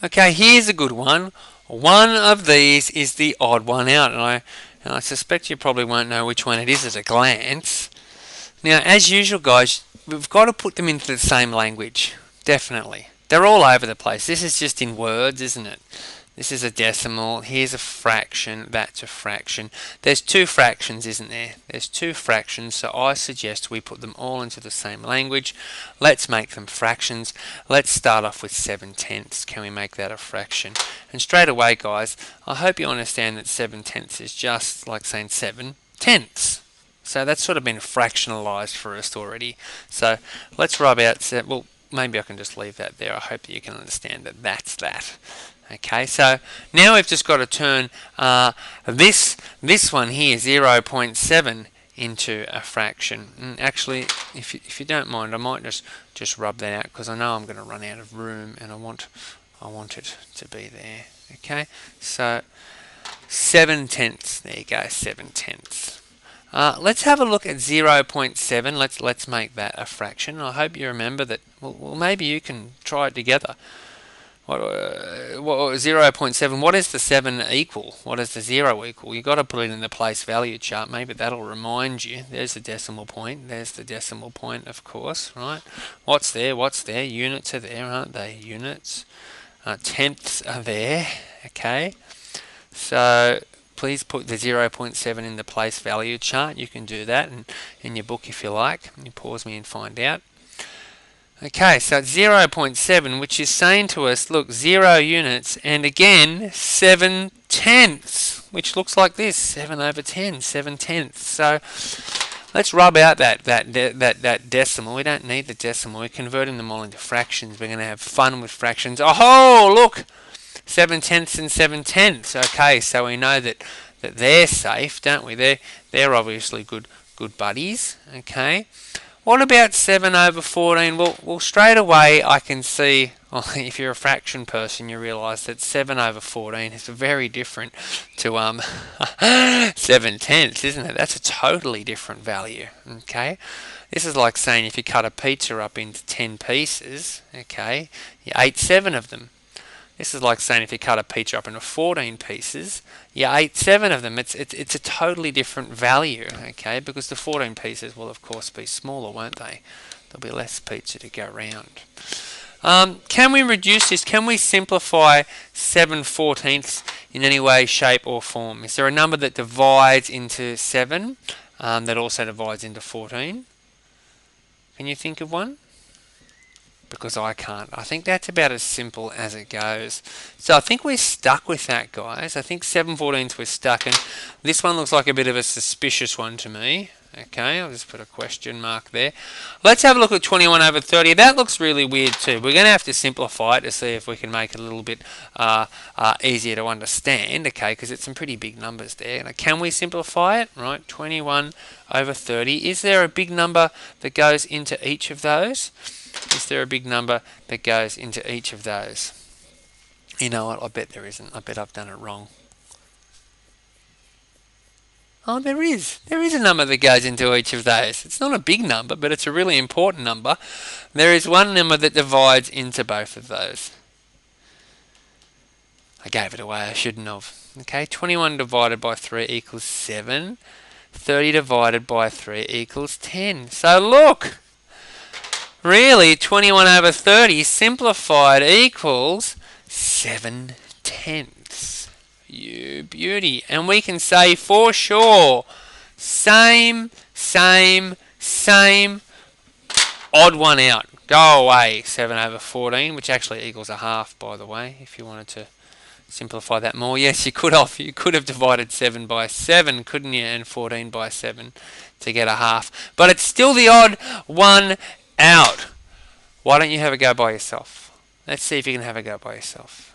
Okay, here's a good one. One of these is the odd one out, and I suspect you probably won't know which one it is at a glance. Now, as usual, guys, we've got to put them into the same language. Definitely. They're all over the place. This is just in words, isn't it? This is a decimal. Here's a fraction. That's a fraction. There's two fractions, isn't there? There's two fractions, so I suggest we put them all into the same language. Let's make them fractions. Let's start off with 7/10. Can we make that a fraction? And straight away, guys, I hope you understand that 7/10 is just like saying 7/10. So that's sort of been fractionalized for us already. So let's rub out, well, maybe I can just leave that there. I hope that you can understand that that's that. Okay, so now we've just got to turn this one here, 0.7, into a fraction. And actually, if you don't mind, I might just rub that out because I know I'm going to run out of room and I want it to be there. Okay, so 7/10. There you go, 7/10. Let's have a look at 0.7. Let's make that a fraction. I hope you remember that. Well, maybe you can try it together. What 0.7? What is the 7 equal? What is the 0 equal? You've got to put it in the place value chart. Maybe that'll remind you. There's the decimal point. There's the decimal point, of course, right? What's there? What's there? Units are there, aren't they? Units. Tenths are there. Okay. So please put the 0.7 in the place value chart. You can do that in your book if you like. You pause me and find out. Okay, so it's 0.7, which is saying to us, look, 0 units, and again, 7/10, which looks like this, 7/10, 7/10. So let's rub out that decimal. We don't need the decimal. We're converting them all into fractions. We're going to have fun with fractions. Oh, look, 7/10 and 7/10. Okay, so we know that they're safe, don't we? They're obviously good buddies. Okay. What about 7/14? Well, straight away I can see, well, if you're a fraction person, you realise that 7/14 is very different to 7/10, isn't it? That's a totally different value. Okay, this is like saying if you cut a pizza up into 10 pieces, okay, you ate 7 of them. This is like saying if you cut a pizza up into 14 pieces, you ate 7 of them. It's a totally different value, okay? Because the 14 pieces will, of course, be smaller, won't they? There'll be less pizza to go around. Can we reduce this? Can we simplify 7/14 in any way, shape, or form? Is there a number that divides into 7 that also divides into 14? Can you think of one? Because I can't. I think that's about as simple as it goes. So I think we're stuck with that, guys. I think 7/14 we're stuck, and this one looks like a bit of a suspicious one to me. Okay, I'll just put a question mark there. Let's have a look at 21/30. That looks really weird too. We're going to have to simplify it to see if we can make it a little bit easier to understand, okay, because it's some pretty big numbers there. Now, can we simplify it? Right, 21/30. Is there a big number that goes into each of those? Is there a big number that goes into each of those? You know what? I bet there isn't. I bet I've done it wrong. Oh, there is. There is a number that goes into each of those. It's not a big number, but it's a really important number. There is one number that divides into both of those. I gave it away. I shouldn't have. Okay, 21 divided by 3 equals 7. 30 divided by 3 equals 10. So look! Really, 21/30 simplified equals 7/10. You beauty. And we can say for sure, same, odd one out. Go away, 7/14, which actually equals a half, by the way, if you wanted to simplify that more. Yes, you could have. You could have divided 7 by 7, couldn't you? And 14 by 7 to get a half. But it's still the odd one out. Why don't you have a go by yourself? Let's see if you can have a go by yourself.